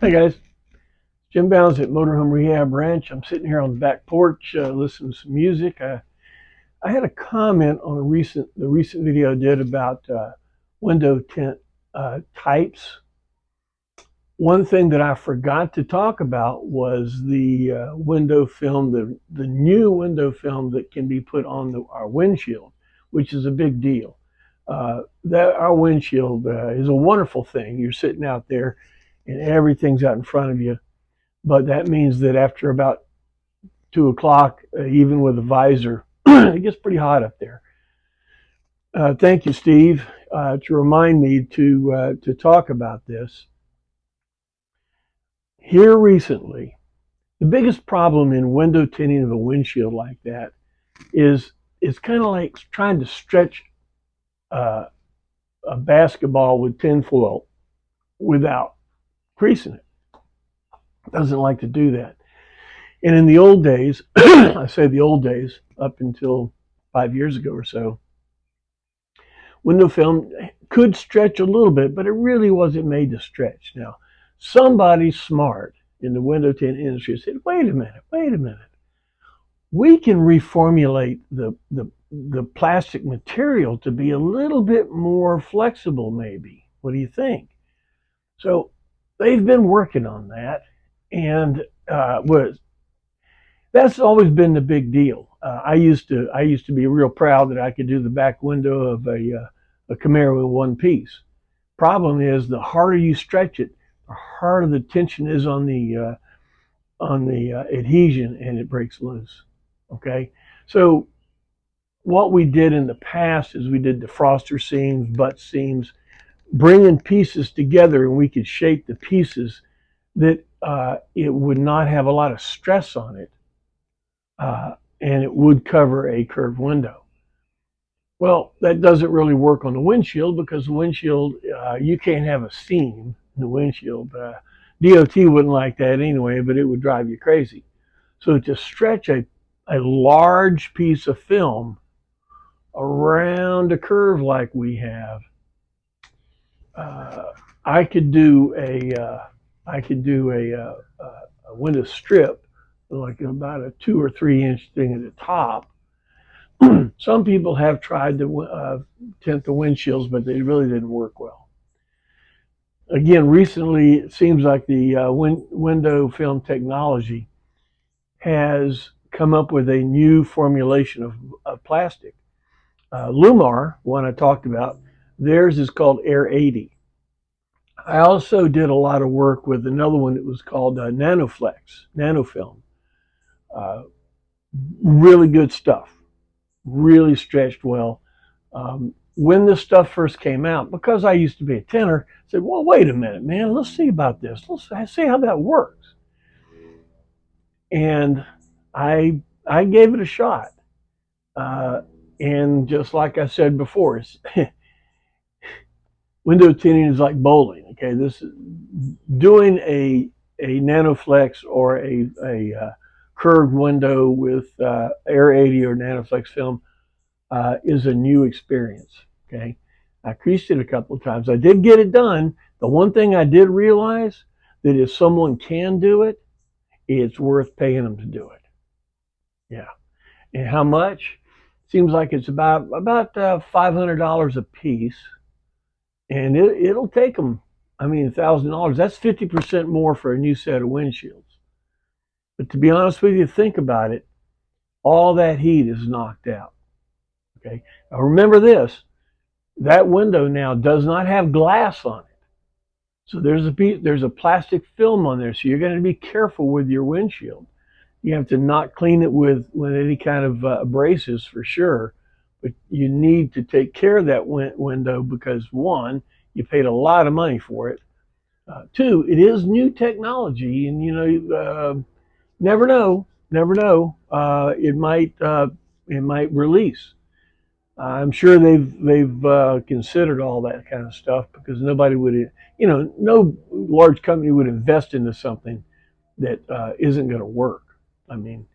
Hey guys, Jim Bounds at Motorhome Rehab Ranch. I'm sitting here on the back porch listening to some music. I had a comment on the recent video I did about window tint types. One thing that I forgot to talk about was the window film, the new window film that can be put on our windshield, which is a big deal. That our windshield is a wonderful thing. You're sitting out there and everything's out in front of you. But that means that after about 2 o'clock, even with a visor, it gets pretty hot up there. Thank you, Steve, to remind me to talk about this. Here recently, the biggest problem in window tinting of a windshield like that is it's kind of like trying to stretch a basketball with tinfoil without creasing it. It doesn't like to do that. And in the old days, I say the old days, up until 5 years ago or so, window film could stretch a little bit, but it really wasn't made to stretch. Now, somebody smart in the window tint industry said, wait a minute. We can reformulate the plastic material to be a little bit more flexible, maybe. What do you think? So they've been working on that, and that's always been the big deal. I used to be real proud that I could do the back window of a Camaro in one piece. Problem is, the harder you stretch it, the harder the tension is on the adhesion, and it breaks loose. Okay, so what we did in the past is we did defroster seams, butt seams, bringing pieces together, and we could shape the pieces that it would not have a lot of stress on it. And it would cover a curved window. Well, that doesn't really work on the windshield because the windshield, you can't have a seam in the windshield. DOT wouldn't like that anyway, but it would drive you crazy. So to stretch a large piece of film around a curve like we have, I could do a window strip, like about a 2 or 3 inch thing at the top. Some people have tried to tint the windshields, but they really didn't work well. Again, recently it seems like the window film technology has come up with a new formulation of plastic. Lumar, one I talked about, theirs is called Air 80. I also did a lot of work with another one that was called Nanofilm. Really good stuff, really stretched well. When this stuff first came out, because I used to be a tinter, I said, well, wait a minute, man, let's see about this. Let's see how that works. And I gave it a shot. And just like I said before, it's window tinting is like bowling. Okay, this is doing a Nanoflex or a curved window with Air 80 or Nanoflex film is a new experience. Okay, I creased it a couple of times. I did get it done. The one thing I did realize that if someone can do it, it's worth paying them to do it. Yeah, and how much? Seems like it's about $500 a piece, and it'll take them. I mean, $1,000. That's 50% more for a new set of windshields. But to be honest with you, think about it. All that heat is knocked out. Okay. Now remember this: that window now does not have glass on it, so there's a plastic film on there. So you're going to be careful with your windshield. You have to not clean it with any kind of abrasives for sure, but you need to take care of that window because one, you paid a lot of money for it. Two, it is new technology, and never know. It might release. I'm sure they've considered all that kind of stuff because nobody would, no large company would invest into something that isn't going to work. I mean,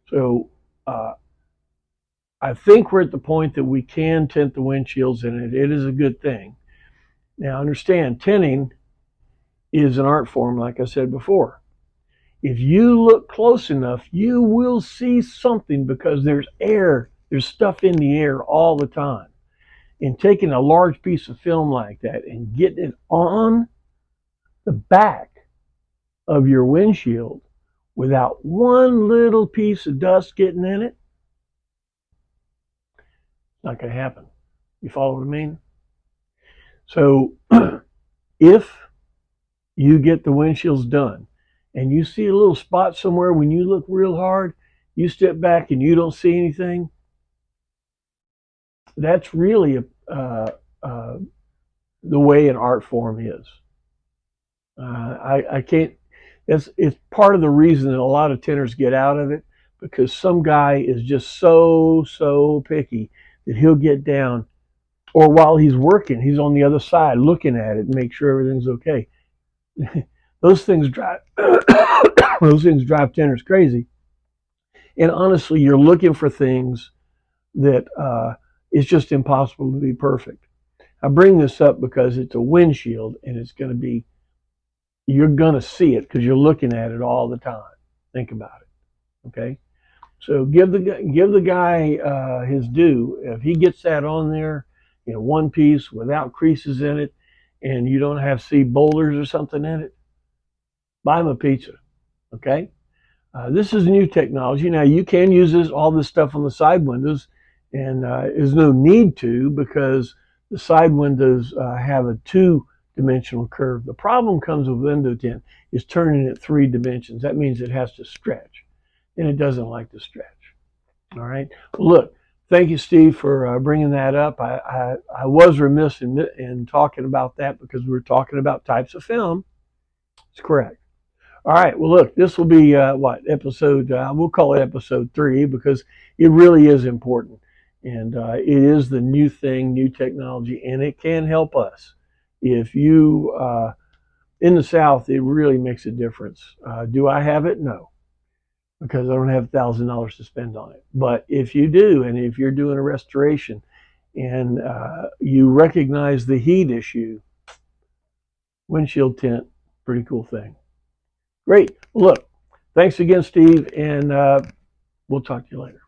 so I think we're at the point that we can tint the windshields, and it is a good thing. Now, understand, tinting is an art form, like I said before. If you look close enough, you will see something because there's air, there's stuff in the air all the time. And taking a large piece of film like that and getting it on the back of your windshield without one little piece of dust getting in it, it's not going to happen. You follow what I mean? So if you get the windshields done and you see a little spot somewhere when you look real hard, you step back and you don't see anything, that's really the way an art form is. I can't, it's part of the reason that a lot of tinters get out of it, because some guy is just so picky that he'll get down, or while he's working, he's on the other side looking at it and make sure everything's okay. Those things drive those things drive tinters crazy. And honestly, you're looking for things that it's just impossible to be perfect. I bring this up because it's a windshield and it's going to be, you're going to see it because you're looking at it all the time. Think about it. Okay. So give the guy his due. If he gets that on there, one piece without creases in it, and you don't have see boulders or something in it, buy him a pizza. Okay. This is new technology. Now you can use all this stuff on the side windows, and there's no need to, because the side windows have a two-dimensional curve. The problem comes with window tint is turning it 3 dimensions. That means it has to stretch, and it doesn't like to stretch. All right. Well, look, thank you, Steve, for bringing that up. I was remiss in talking about that because we were talking about types of film. It's correct. All right. Well, look, this will be episode? We'll call it episode 3 because it really is important, and it is the new thing, new technology, and it can help us. If you in the South, it really makes a difference. Do I have it? No, because I don't have $1,000 to spend on it. But if you do, and if you're doing a restoration, and you recognize the heat issue, windshield tint, pretty cool thing. Great. Well, look, thanks again, Steve, and we'll talk to you later.